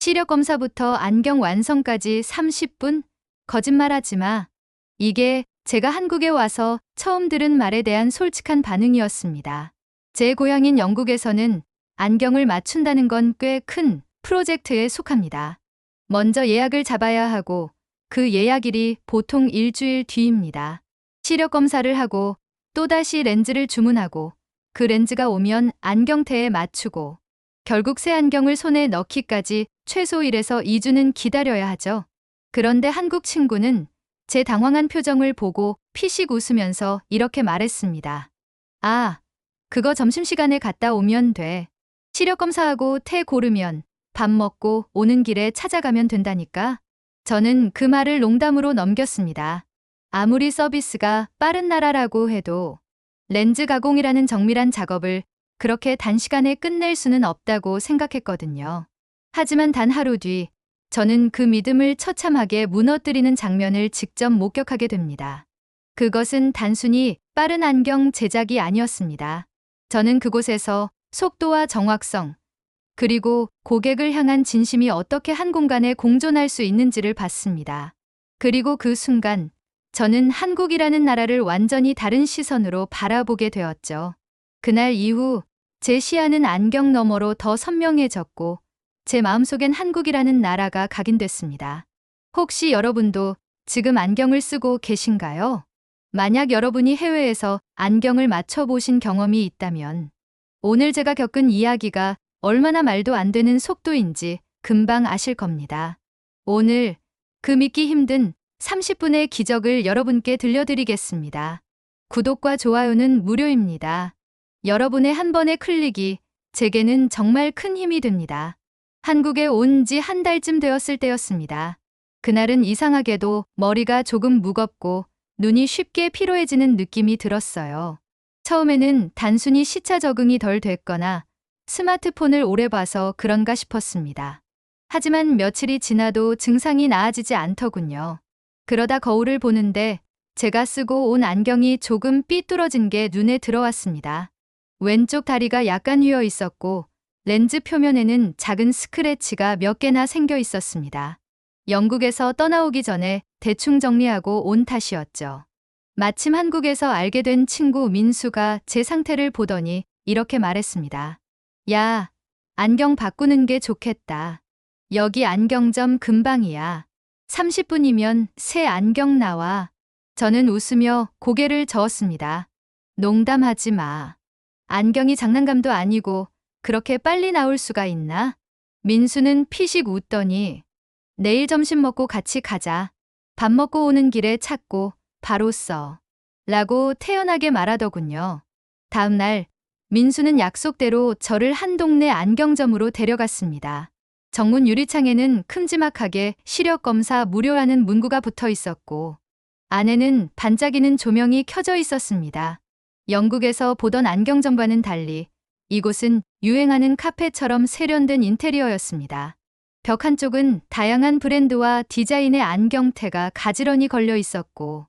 시력 검사부터 안경 완성까지 30분? 거짓말하지 마. 이게 제가 한국에 와서 처음 들은 말에 대한 솔직한 반응이었습니다. 제 고향인 영국에서는 안경을 맞춘다는 건 꽤 큰 프로젝트에 속합니다. 먼저 예약을 잡아야 하고 그 예약일이 보통 일주일 뒤입니다. 시력 검사를 하고 또다시 렌즈를 주문하고 그 렌즈가 오면 안경테에 맞추고 결국 새 안경을 손에 넣기까지 최소 1에서 2주는 기다려야 하죠. 그런데 한국 친구는 제 당황한 표정을 보고 피식 웃으면서 이렇게 말했습니다. 아, 그거 점심시간에 갔다 오면 돼. 시력 검사하고 테 고르면 밥 먹고 오는 길에 찾아가면 된다니까. 저는 그 말을 농담으로 넘겼습니다. 아무리 서비스가 빠른 나라라고 해도 렌즈 가공이라는 정밀한 작업을 그렇게 단시간에 끝낼 수는 없다고 생각했거든요. 하지만 단 하루 뒤 저는 그 믿음을 처참하게 무너뜨리는 장면을 직접 목격하게 됩니다. 그것은 단순히 빠른 안경 제작이 아니었습니다. 저는 그곳에서 속도와 정확성, 그리고 고객을 향한 진심이 어떻게 한 공간에 공존할 수 있는지를 봤습니다. 그리고 그 순간 저는 한국이라는 나라를 완전히 다른 시선으로 바라보게 되었죠. 그날 이후 제 시야는 안경 너머로 더 선명해졌고 제 마음속엔 한국이라는 나라가 각인됐습니다. 혹시 여러분도 지금 안경을 쓰고 계신가요? 만약 여러분이 해외에서 안경을 맞춰보신 경험이 있다면 오늘 제가 겪은 이야기가 얼마나 말도 안 되는 속도인지 금방 아실 겁니다. 오늘 그 믿기 힘든 30분의 기적을 여러분께 들려드리겠습니다. 구독과 좋아요는 무료입니다. 여러분의 한 번의 클릭이 제게는 정말 큰 힘이 됩니다. 한국에 온 지 한 달쯤 되었을 때였습니다. 그날은 이상하게도 머리가 조금 무겁고 눈이 쉽게 피로해지는 느낌이 들었어요. 처음에는 단순히 시차 적응이 덜 됐거나 스마트폰을 오래 봐서 그런가 싶었습니다. 하지만 며칠이 지나도 증상이 나아지지 않더군요. 그러다 거울을 보는데 제가 쓰고 온 안경이 조금 삐뚤어진 게 눈에 들어왔습니다. 왼쪽 다리가 약간 휘어 있었고 렌즈 표면에는 작은 스크래치가 몇 개나 생겨 있었습니다. 영국에서 떠나오기 전에 대충 정리하고 온 탓이었죠. 마침 한국에서 알게 된 친구 민수가 제 상태를 보더니 이렇게 말했습니다. 야, 안경 바꾸는 게 좋겠다. 여기 안경점 금방이야. 30분이면 새 안경 나와. 저는 웃으며 고개를 저었습니다. 농담하지 마. 안경이 장난감도 아니고 그렇게 빨리 나올 수가 있나? 민수는 피식 웃더니 내일 점심 먹고 같이 가자. 밥 먹고 오는 길에 찾고 바로 써. 라고 태연하게 말하더군요. 다음 날 민수는 약속대로 저를 한 동네 안경점으로 데려갔습니다. 정문 유리창에는 큼지막하게 시력 검사 무료라는 문구가 붙어 있었고 안에는 반짝이는 조명이 켜져 있었습니다. 영국에서 보던 안경점과는 달리 이곳은 유행하는 카페처럼 세련된 인테리어였습니다. 벽 한쪽은 다양한 브랜드와 디자인의 안경테가 가지런히 걸려 있었고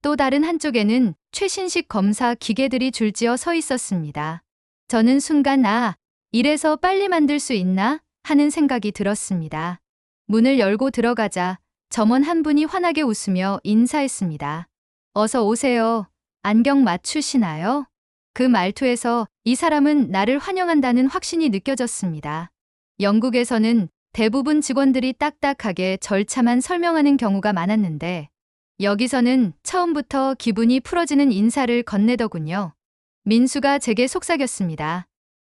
또 다른 한쪽에는 최신식 검사 기계들이 줄지어 서 있었습니다. 저는 순간 이래서 빨리 만들 수 있나? 하는 생각이 들었습니다. 문을 열고 들어가자 점원 한 분이 환하게 웃으며 인사했습니다. 어서 오세요. 안경 맞추시나요? 그 말투에서 이 사람은 나를 환영한다는 확신이 느껴졌습니다. 영국에서는 대부분 직원들이 딱딱하게 절차만 설명하는 경우가 많았는데 여기서는 처음부터 기분이 풀어지는 인사를 건네더군요. 민수가 제게 속삭였습니다.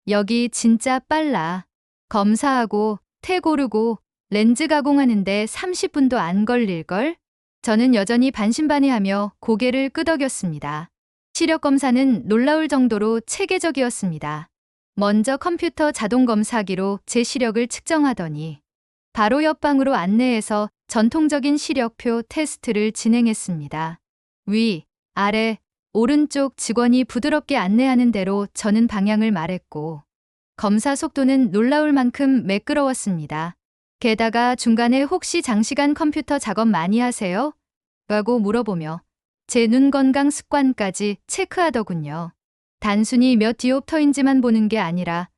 여기 진짜 빨라. 검사하고 테 고르고 렌즈 가공하는데 30분도 안 걸릴걸? 저는 여전히 반신반의하며 고개를 끄덕였습니다. 시력 검사는 놀라울 정도로 체계적이었습니다. 먼저 컴퓨터 자동 검사기로 제 시력을 측정하더니 바로 옆방으로 안내해서 전통적인 시력표 테스트를 진행했습니다. 위, 아래, 오른쪽 직원이 부드럽게 안내하는 대로 저는 방향을 말했고 검사 속도는 놀라울 만큼 매끄러웠습니다. 게다가 중간에 혹시 장시간 컴퓨터 작업 많이 하세요? 라고 물어보며 제 눈 건강 습관까지 체크하더군요. 단순히 몇 디옵터인지만 보는 게 아니라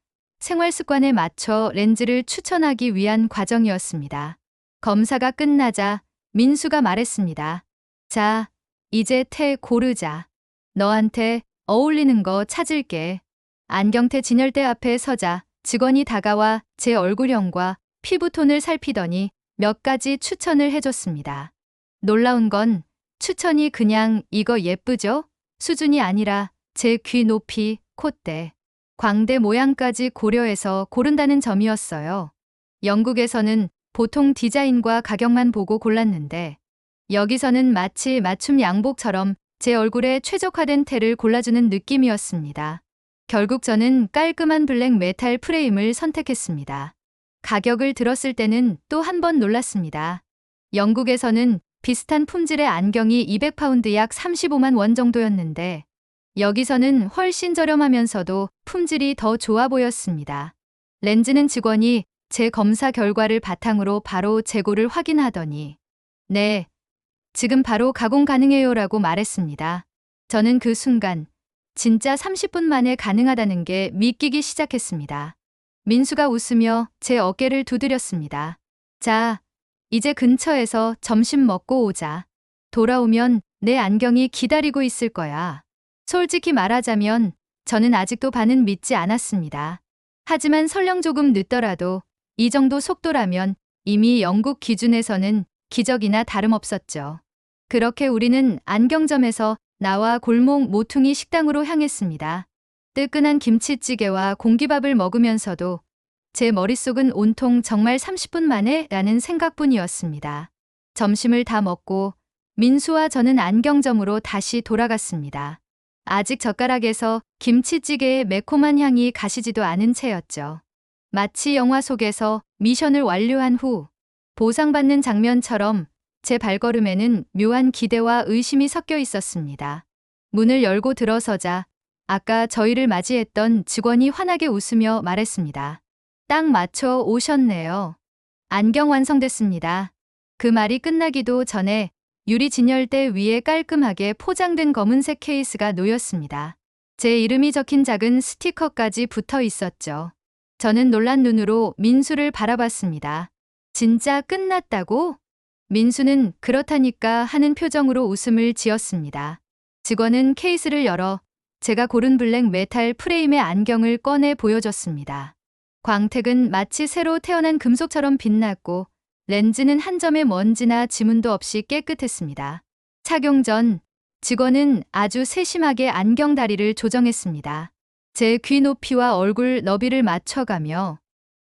생활 습관에 맞춰 렌즈를 추천하기 위한 과정이었습니다. 검사가 끝나자 민수가 말했습니다. 자, 이제 테 고르자. 너한테 어울리는 거 찾을게. 안경테 진열대 앞에 서자 직원이 다가와 제 얼굴형과 피부톤을 살피더니 몇 가지 추천을 해줬습니다. 놀라운 건 추천이 그냥 이거 예쁘죠? 수준이 아니라 제 귀 높이, 콧대, 광대 모양까지 고려해서 고른다는 점이었어요. 영국에서는 보통 디자인과 가격만 보고 골랐는데 여기서는 마치 맞춤 양복처럼 제 얼굴에 최적화된 테를 골라주는 느낌이었습니다. 결국 저는 깔끔한 블랙 메탈 프레임을 선택했습니다. 가격을 들었을 때는 또 한 번 놀랐습니다. 영국에서는 비슷한 품질의 안경이 200파운드 약 35만 원 정도였는데 여기서는 훨씬 저렴하면서도 품질이 더 좋아 보였습니다. 렌즈는 직원이 제 검사 결과를 바탕으로 바로 재고를 확인하더니 네, 지금 바로 가공 가능해요라고 말했습니다. 저는 그 순간 진짜 30분 만에 가능하다는 게 믿기기 시작했습니다. 민수가 웃으며 제 어깨를 두드렸습니다. 자, 이제 근처에서 점심 먹고 오자. 돌아오면 내 안경이 기다리고 있을 거야. 솔직히 말하자면 저는 아직도 반은 믿지 않았습니다. 하지만 설령 조금 늦더라도 이 정도 속도라면 이미 영국 기준에서는 기적이나 다름없었죠. 그렇게 우리는 안경점에서 나와 골목 모퉁이 식당으로 향했습니다. 뜨끈한 김치찌개와 공기밥을 먹으면서도 제 머릿속은 온통 정말 30분 만에 라는 생각뿐이었습니다. 점심을 다 먹고 민수와 저는 안경점으로 다시 돌아갔습니다. 아직 젓가락에서 김치찌개의 매콤한 향이 가시지도 않은 채였죠. 마치 영화 속에서 미션을 완료한 후 보상받는 장면처럼 제 발걸음에는 묘한 기대와 의심이 섞여 있었습니다. 문을 열고 들어서자 아까 저희를 맞이했던 직원이 환하게 웃으며 말했습니다. 딱 맞춰 오셨네요. 안경 완성됐습니다. 그 말이 끝나기도 전에 유리 진열대 위에 깔끔하게 포장된 검은색 케이스가 놓였습니다. 제 이름이 적힌 작은 스티커까지 붙어 있었죠. 저는 놀란 눈으로 민수를 바라봤습니다. 진짜 끝났다고? 민수는 그렇다니까 하는 표정으로 웃음을 지었습니다. 직원은 케이스를 열어 제가 고른 블랙 메탈 프레임의 안경을 꺼내 보여줬습니다. 광택은 마치 새로 태어난 금속처럼 빛났고 렌즈는 한 점의 먼지나 지문도 없이 깨끗했습니다. 착용 전 직원은 아주 세심하게 안경 다리를 조정했습니다. 제 귀 높이와 얼굴 너비를 맞춰가며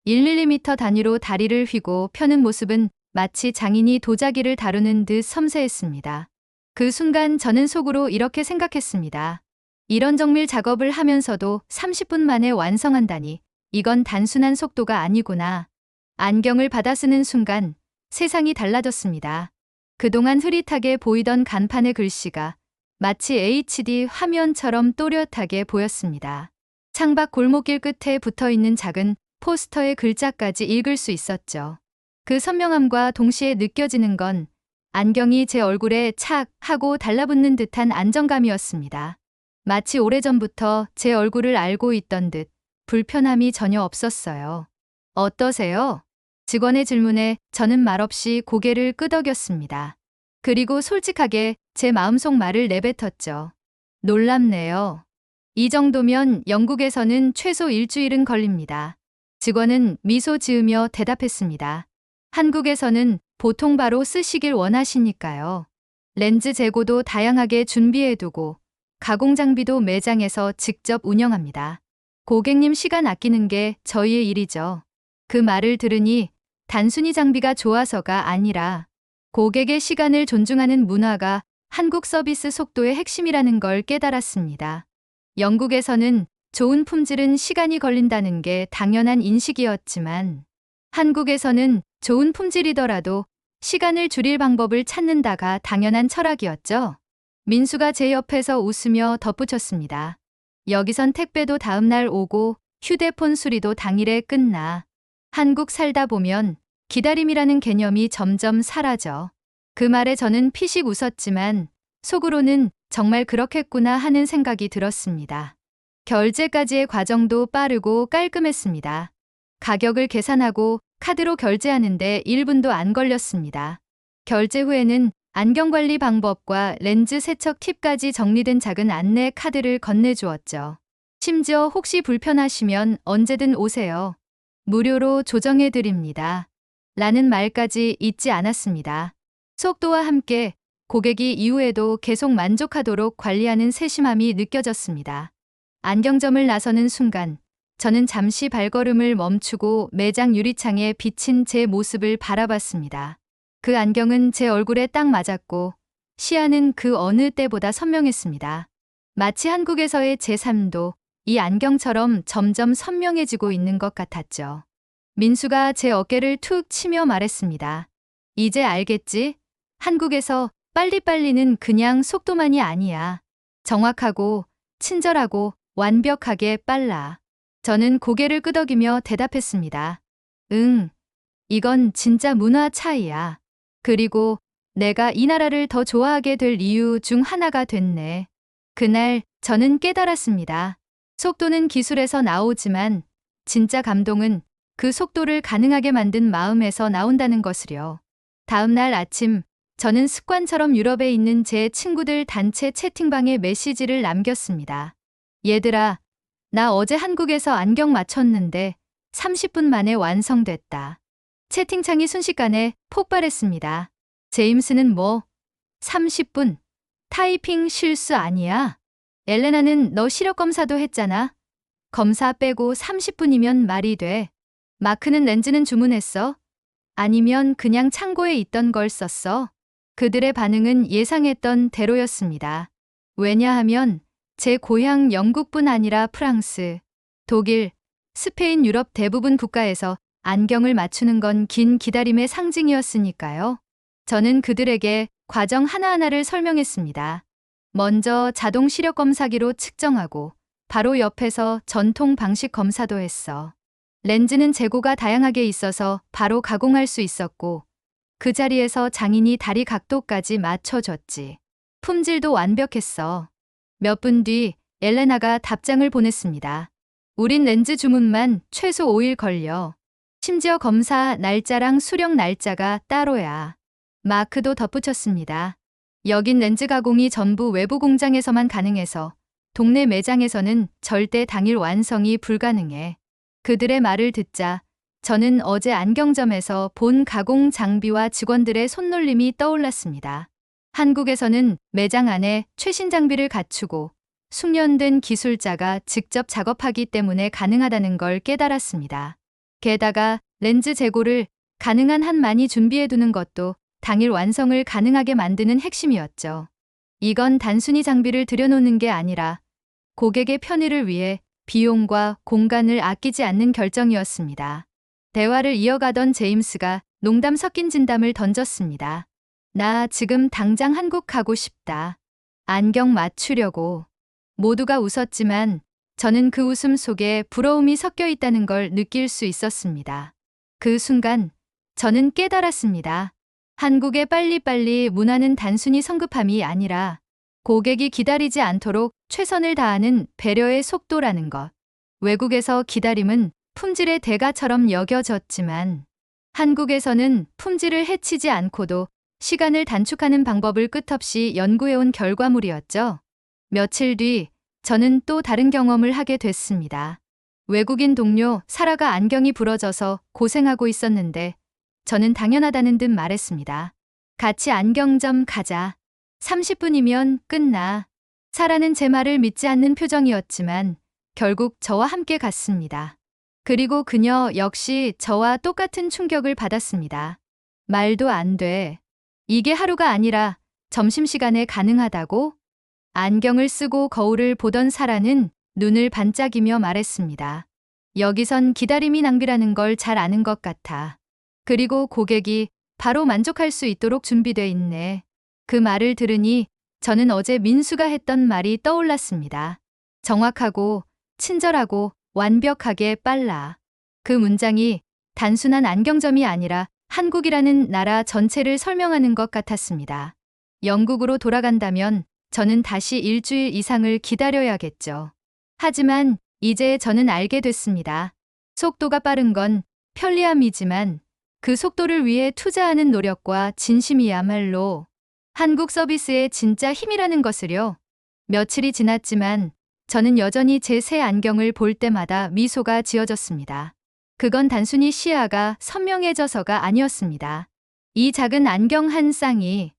1mm 단위로 다리를 휘고 펴는 모습은 마치 장인이 도자기를 다루는 듯 섬세했습니다. 그 순간 저는 속으로 이렇게 생각했습니다. 이런 정밀 작업을 하면서도 30분 만에 완성한다니 이건 단순한 속도가 아니구나. 안경을 받아 쓰는 순간 세상이 달라졌습니다. 그동안 흐릿하게 보이던 간판의 글씨가 마치 HD 화면처럼 또렷하게 보였습니다. 창밖 골목길 끝에 붙어있는 작은 포스터의 글자까지 읽을 수 있었죠. 그 선명함과 동시에 느껴지는 건 안경이 제 얼굴에 착 하고 달라붙는 듯한 안정감이었습니다. 마치 오래전부터 제 얼굴을 알고 있던 듯 불편함이 전혀 없었어요. 어떠세요? 직원의 질문에 저는 말없이 고개를 끄덕였습니다. 그리고 솔직하게 제 마음속 말을 내뱉었죠. 놀랍네요. 이 정도면 영국에서는 최소 일주일은 걸립니다. 직원은 미소 지으며 대답했습니다. 한국에서는 보통 바로 쓰시길 원하시니까요. 렌즈 재고도 다양하게 준비해두고 가공 장비도 매장에서 직접 운영합니다. 고객님 시간 아끼는 게 저희의 일이죠. 그 말을 들으니 단순히 장비가 좋아서가 아니라 고객의 시간을 존중하는 문화가 한국 서비스 속도의 핵심이라는 걸 깨달았습니다. 영국에서는 좋은 품질은 시간이 걸린다는 게 당연한 인식이었지만 한국에서는 좋은 품질이더라도 시간을 줄일 방법을 찾는다가 당연한 철학이었죠. 민수가 제 옆에서 웃으며 덧붙였습니다. 여기선 택배도 다음날 오고 휴대폰 수리도 당일에 끝나. 한국 살다 보면 기다림이라는 개념이 점점 사라져. 그 말에 저는 피식 웃었지만 속으로는 정말 그렇겠구나 하는 생각이 들었습니다. 결제까지의 과정도 빠르고 깔끔했습니다. 가격을 계산하고 카드로 결제하는데 1분도 안 걸렸습니다. 결제 후에는 안경 관리 방법과 렌즈 세척 팁까지 정리된 작은 안내 카드를 건네주었죠. 심지어 혹시 불편하시면 언제든 오세요. 무료로 조정해드립니다. 라는 말까지 잊지 않았습니다. 속도와 함께 고객이 이후에도 계속 만족하도록 관리하는 세심함이 느껴졌습니다. 안경점을 나서는 순간 저는 잠시 발걸음을 멈추고 매장 유리창에 비친 제 모습을 바라봤습니다. 그 안경은 제 얼굴에 딱 맞았고 시야는 그 어느 때보다 선명했습니다. 마치 한국에서의 제 삶도 이 안경처럼 점점 선명해지고 있는 것 같았죠. 민수가 제 어깨를 툭 치며 말했습니다. 이제 알겠지? 한국에서 빨리빨리는 그냥 속도만이 아니야. 정확하고 친절하고 완벽하게 빨라. 저는 고개를 끄덕이며 대답했습니다. 응, 이건 진짜 문화 차이야. 그리고 내가 이 나라를 더 좋아하게 될 이유 중 하나가 됐네. 그날 저는 깨달았습니다. 속도는 기술에서 나오지만 진짜 감동은 그 속도를 가능하게 만든 마음에서 나온다는 것을요. 다음 날 아침 저는 습관처럼 유럽에 있는 제 친구들 단체 채팅방에 메시지를 남겼습니다. 얘들아, 나 어제 한국에서 안경 맞췄는데 30분 만에 완성됐다. 채팅창이 순식간에 폭발했습니다. 제임스는 뭐? 30분? 타이핑 실수 아니야? 엘레나는 너 시력 검사도 했잖아. 검사 빼고 30분이면 말이 돼. 마크는 렌즈는 주문했어? 아니면 그냥 창고에 있던 걸 썼어? 그들의 반응은 예상했던 대로였습니다. 왜냐하면 제 고향 영국뿐 아니라 프랑스, 독일, 스페인, 유럽 대부분 국가에서 안경을 맞추는 건 긴 기다림의 상징이었으니까요. 저는 그들에게 과정 하나하나를 설명했습니다. 먼저 자동 시력 검사기로 측정하고 바로 옆에서 전통 방식 검사도 했어. 렌즈는 재고가 다양하게 있어서 바로 가공할 수 있었고 그 자리에서 장인이 다리 각도까지 맞춰줬지. 품질도 완벽했어. 몇 분 뒤 엘레나가 답장을 보냈습니다. 우린 렌즈 주문만 최소 5일 걸려. 심지어 검사 날짜랑 수령 날짜가 따로야. 마크도 덧붙였습니다. 여긴 렌즈 가공이 전부 외부 공장에서만 가능해서 동네 매장에서는 절대 당일 완성이 불가능해. 그들의 말을 듣자 저는 어제 안경점에서 본 가공 장비와 직원들의 손놀림이 떠올랐습니다. 한국에서는 매장 안에 최신 장비를 갖추고 숙련된 기술자가 직접 작업하기 때문에 가능하다는 걸 깨달았습니다. 게다가 렌즈 재고를 가능한 한 많이 준비해두는 것도 당일 완성을 가능하게 만드는 핵심이었죠. 이건 단순히 장비를 들여놓는 게 아니라 고객의 편의를 위해 비용과 공간을 아끼지 않는 결정이었습니다. 대화를 이어가던 제임스가 농담 섞인 진담을 던졌습니다. 나 지금 당장 한국 가고 싶다. 안경 맞추려고. 모두가 웃었지만 저는 그 웃음 속에 부러움이 섞여 있다는 걸 느낄 수 있었습니다. 그 순간 저는 깨달았습니다. 한국의 빨리빨리 문화는 단순히 성급함이 아니라 고객이 기다리지 않도록 최선을 다하는 배려의 속도라는 것. 외국에서 기다림은 품질의 대가처럼 여겨졌지만 한국에서는 품질을 해치지 않고도 시간을 단축하는 방법을 끝없이 연구해온 결과물이었죠. 며칠 뒤 저는 또 다른 경험을 하게 됐습니다. 외국인 동료 사라가 안경이 부러져서 고생하고 있었는데 저는 당연하다는 듯 말했습니다. 같이 안경점 가자. 30분이면 끝나. 사라는 제 말을 믿지 않는 표정이었지만 결국 저와 함께 갔습니다. 그리고 그녀 역시 저와 똑같은 충격을 받았습니다. 말도 안 돼. 이게 하루가 아니라 점심시간에 가능하다고? 안경을 쓰고 거울을 보던 사라는 눈을 반짝이며 말했습니다. 여기선 기다림이 낭비라는 걸 잘 아는 것 같아. 그리고 고객이 바로 만족할 수 있도록 준비돼 있네. 그 말을 들으니 저는 어제 민수가 했던 말이 떠올랐습니다. 정확하고 친절하고 완벽하게 빨라. 그 문장이 단순한 안경점이 아니라 한국이라는 나라 전체를 설명하는 것 같았습니다. 영국으로 돌아간다면 저는 다시 일주일 이상을 기다려야겠죠. 하지만 이제 저는 알게 됐습니다. 속도가 빠른 건 편리함이지만 그 속도를 위해 투자하는 노력과 진심이야말로 한국 서비스의 진짜 힘이라는 것을요. 며칠이 지났지만 저는 여전히 제 새 안경을 볼 때마다 미소가 지어졌습니다. 그건 단순히 시야가 선명해져서가 아니었습니다. 이 작은 안경 한 쌍이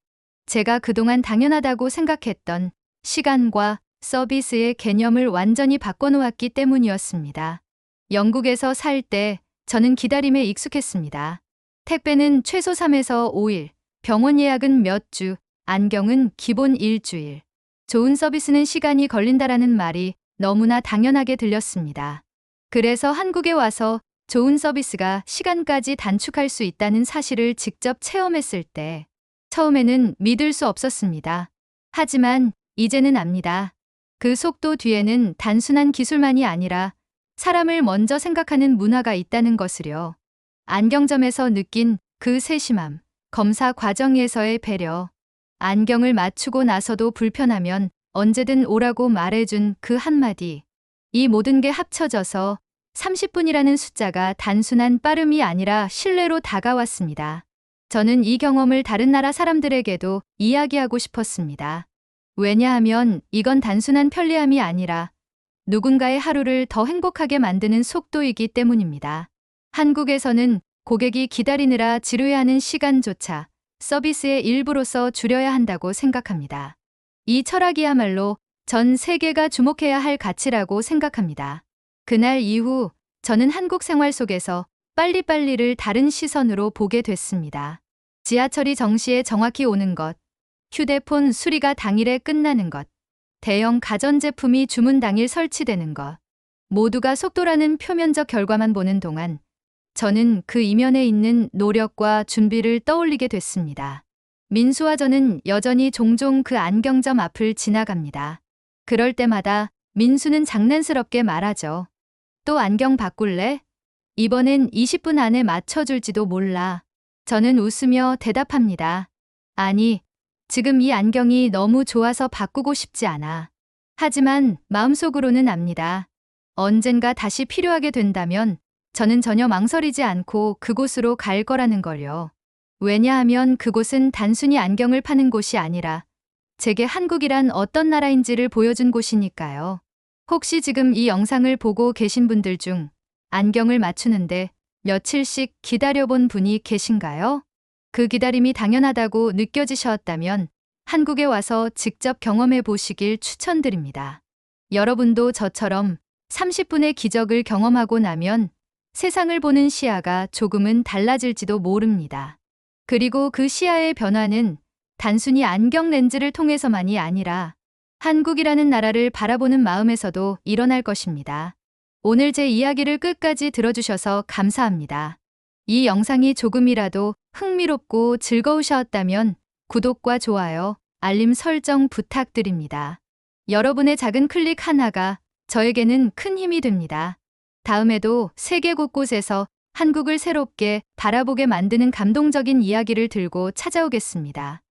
제가 그동안 당연하다고 생각했던 시간과 서비스의 개념을 완전히 바꿔놓았기 때문이었습니다. 영국에서 살 때 저는 기다림에 익숙했습니다. 택배는 최소 3에서 5일, 병원 예약은 몇 주, 안경은 기본 일주일. 좋은 서비스는 시간이 걸린다라는 말이 너무나 당연하게 들렸습니다. 그래서 한국에 와서 좋은 서비스가 시간까지 단축할 수 있다는 사실을 직접 체험했을 때 처음에는 믿을 수 없었습니다. 하지만 이제는 압니다. 그 속도 뒤에는 단순한 기술만이 아니라 사람을 먼저 생각하는 문화가 있다는 것을요. 안경점에서 느낀 그 세심함, 검사 과정에서의 배려, 안경을 맞추고 나서도 불편하면 언제든 오라고 말해준 그 한마디. 이 모든 게 합쳐져서 30분이라는 숫자가 단순한 빠름이 아니라 신뢰로 다가왔습니다. 저는 이 경험을 다른 나라 사람들에게도 이야기하고 싶었습니다. 왜냐하면 이건 단순한 편리함이 아니라 누군가의 하루를 더 행복하게 만드는 속도이기 때문입니다. 한국에서는 고객이 기다리느라 지루해하는 시간조차 서비스의 일부로서 줄여야 한다고 생각합니다. 이 철학이야말로 전 세계가 주목해야 할 가치라고 생각합니다. 그날 이후 저는 한국 생활 속에서 빨리빨리를 다른 시선으로 보게 됐습니다. 지하철이 정시에 정확히 오는 것, 휴대폰 수리가 당일에 끝나는 것, 대형 가전제품이 주문 당일 설치되는 것, 모두가 속도라는 표면적 결과만 보는 동안 저는 그 이면에 있는 노력과 준비를 떠올리게 됐습니다. 민수와 저는 여전히 종종 그 안경점 앞을 지나갑니다. 그럴 때마다 민수는 장난스럽게 말하죠. 또 안경 바꿀래? 이번엔 20분 안에 맞춰줄지도 몰라. 저는 웃으며 대답합니다. 아니, 지금 이 안경이 너무 좋아서 바꾸고 싶지 않아. 하지만 마음속으로는 압니다. 언젠가 다시 필요하게 된다면 저는 전혀 망설이지 않고 그곳으로 갈 거라는 걸요. 왜냐하면 그곳은 단순히 안경을 파는 곳이 아니라 제게 한국이란 어떤 나라인지를 보여준 곳이니까요. 혹시 지금 이 영상을 보고 계신 분들 중 안경을 맞추는데 며칠씩 기다려본 분이 계신가요? 그 기다림이 당연하다고 느껴지셨다면 한국에 와서 직접 경험해 보시길 추천드립니다. 여러분도 저처럼 30분의 기적을 경험하고 나면 세상을 보는 시야가 조금은 달라질지도 모릅니다. 그리고 그 시야의 변화는 단순히 안경 렌즈를 통해서만이 아니라 한국이라는 나라를 바라보는 마음에서도 일어날 것입니다. 오늘 제 이야기를 끝까지 들어주셔서 감사합니다. 이 영상이 조금이라도 흥미롭고 즐거우셨다면 구독과 좋아요, 알림 설정 부탁드립니다. 여러분의 작은 클릭 하나가 저에게는 큰 힘이 됩니다. 다음에도 세계 곳곳에서 한국을 새롭게 바라보게 만드는 감동적인 이야기를 들고 찾아오겠습니다.